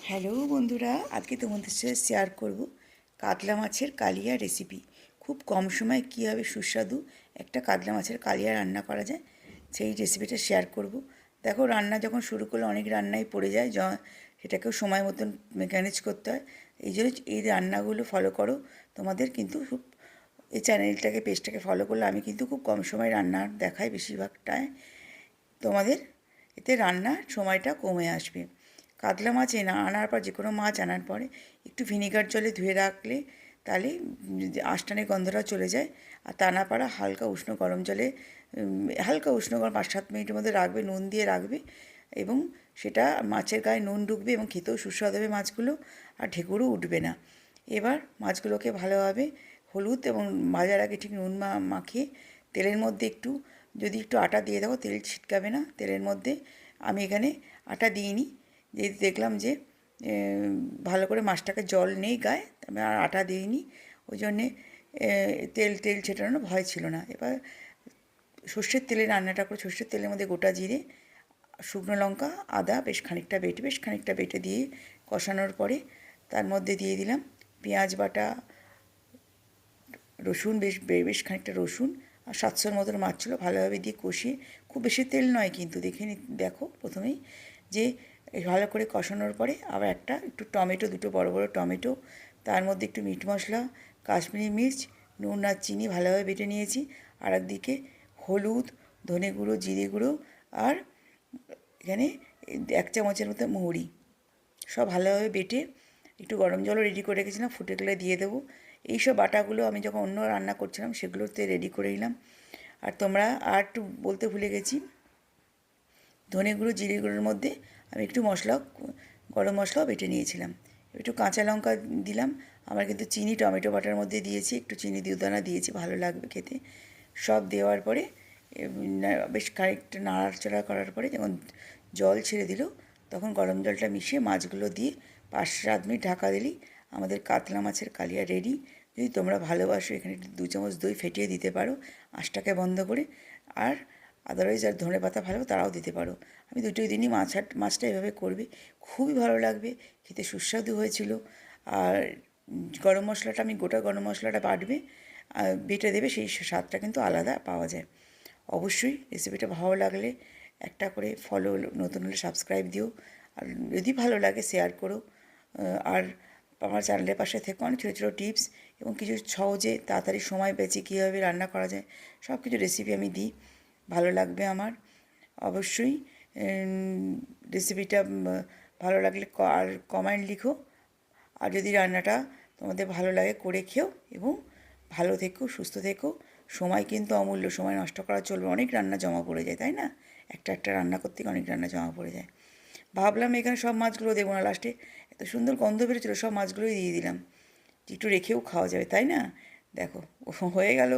Hello বন্ধুরা, আজকে তোমাদের সাথে শেয়ার করব কাতলা মাছের কালিয়া রেসিপি। খুব কম সময়ে কীভাবে সুস্বাদু একটা কাতলা মাছের কালিয়া রান্না করা যায় সেই রেসিপিটা শেয়ার করব। দেখো, রান্না যখন শুরু করলে অনেক রান্নাই পড়ে যায়, সেটাকেও সময় মতন ম্যানেজ করতে হয়। এই জন্য এই রান্নাগুলো ফলো করো। তোমাদের কিন্তু খুব এই চ্যানেলটাকে পেজটাকে ফলো করলে আমি কিন্তু খুব কম সময় রান্না দেখাই বেশিরভাগটায়। তোমাদের এতে রান্নার সময়টা কমে আসবে। কাতলা মাছ আনার পর, যে কোনো মাছ আনার পরে একটু ভিনিগার জলে ধুয়ে রাখলে তাহলে আঁশটানের গন্ধটা চলে যায়। আর তা না পারা হালকা উষ্ণ গরম জলে হালকা উষ্ণ গরম 5-7 মিনিটের মধ্যে রাখবে, নুন দিয়ে রাখবে, এবং সেটা মাছের গায়ে নুন ঢুকবে এবং খেতেও সুস্বাদু হবে মাছগুলো, আর ঢেকুরও উঠবে না। এবার মাছগুলোকে ভালোভাবে হলুদ এবং ভাজার আগে ঠিক নুন মাখিয়ে তেলের মধ্যে যদি একটু আটা দিয়ে দাও, তেল ছিটকাবে না তেলের মধ্যে। আমি এখানে আটা দিইনি, যে দেখলাম যে ভালো করে মাছটাকে জল নেই গায়ে, আমি আর আটা দিইনি। ওই জন্যে তেল ছেটানোর ভয় ছিল না। এবার সর্ষের তেলে রান্নাটা করে সর্ষের তেলের মধ্যে গোটা জিরে, শুকনো লঙ্কা, আদা বেশ খানিকটা বেটে দিয়ে কষানোর পরে তার মধ্যে দিয়ে দিলাম পেঁয়াজ বাটা, রসুন, বেশ খানিকটা রসুন, আর 700-র মতন মাছ ছিল, ভালোভাবে দিয়ে কষিয়ে, খুব বেশি তেল নয় কিন্তু, দেখো প্রথমেই যে ভালো করে কষানোর পরে আবার একটু টমেটো, দুটো বড় বড় টমেটো, তার মধ্যে একটু মিট মশলা, কাশ্মীরি মির্চ, নুন আর চিনি ভালোভাবে বেটে নিয়েছি। আর একদিকে হলুদ, ধনে গুঁড়ো, জিরে গুঁড়ো, আর এখানে 1 চামচের মতো মৌরি, সব ভালোভাবে বেটে একটু গরম জলও রেডি করে রেখেছিলাম, ফুটে গেলে দিয়ে দেবো। এইসব বাটাগুলো আমি যখন অন্য রান্না করছিলাম সেগুলোতে রেডি করে নিলাম। আর তোমরা আর একটু বলতে ভুলে গেছি, ধনে গুঁড়ো, জিরে গুঁড়োর মধ্যে আমি একটু গরম মশলাও বেটে নিয়েছিলাম। একটু কাঁচা লঙ্কা দিলাম। আমার কিন্তু চিনি টমেটো বাটার মধ্যে দিয়েছি, একটু চিনি দুদানা দিয়েছি, ভালো লাগবে খেতে। সব দেওয়ার পরে বেশ খানিকটা নাড়াচাড়া করার পরে যখন জল ছেড়ে দিল, তখন গরম জলটা মিশিয়ে মাছগুলো দিয়ে 5-7 মিনিট ঢাকা দিলেই আমাদের কাতলা মাছের কালিয়া রেডি। যদি তোমরা ভালোবাসো, এখানে একটু 2 চামচ দই ফেটিয়ে দিতে পারো আঁশটাকে বন্ধ করে। আর আদারওয়াইজ আর ধনে পাতা ভালো তারাও দিতে পারো। আমি দুটোই দিনই মাছটা এভাবে করবে, খুবই ভালো লাগবে, খেতে সুস্বাদু হয়েছিল। আর গোটা গরম মশলাটা বাটবে, বেটে দেবে, সেই স্বাদটা কিন্তু আলাদা পাওয়া যায়। অবশ্যই রেসিপিটা ভালো লাগলে একটা করে ফলো, নতুন হলে সাবস্ক্রাইব দিও, আর যদি ভালো লাগে শেয়ার করো। আর আমার চ্যানেলের পাশে থেকে অনেক ছোটো ছোটো টিপস এবং কিছু সহজে তাড়াতাড়ি সময় বেঁচে কীভাবে রান্না করা যায় সব কিছু রেসিপি আমি দিই, ভালো লাগবে আমার। অবশ্যই রেসিপিটা ভালো লাগলে আর কমেন্ট লিখো। আর যদি রান্নাটা তোমাদের ভালো লাগে করে খেও, এবং ভালো থেকো, সুস্থ থেকো। সময় কিন্তু অমূল্য, সময় নষ্ট করা চলবে, অনেক রান্না জমা পড়ে যায়, তাই না? একটা রান্না করতে গিয়ে অনেক রান্না জমা পড়ে যায়। ভাবলাম এখানে সব মাছগুলো দেবো না, লাস্টে এত সুন্দর গন্ধ বেরোচ্ছিলো, সব মাছগুলোই দিয়ে দিলাম, একটু রেখেও খাওয়া যাবে, তাই না? দেখো, হয়ে গেল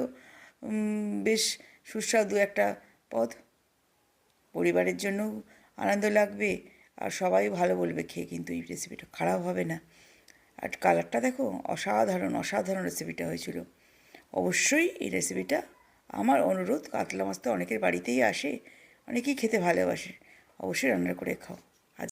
বেশ সুস্বাদু একটা পদ। পরিবারের জন্যও আনন্দ লাগবে, আর সবাই ভালো বলবে খেয়ে, কিন্তু এই রেসিপিটা খারাপ হবে না। আর কালারটা দেখো, অসাধারণ রেসিপিটা হয়েছিল। অবশ্যই এই রেসিপিটা, আমার অনুরোধ, কাতলা মাছ তো অনেকের বাড়িতেই আসে, অনেকেই খেতে ভালোবাসে, অবশ্যই রান্না করে খাও।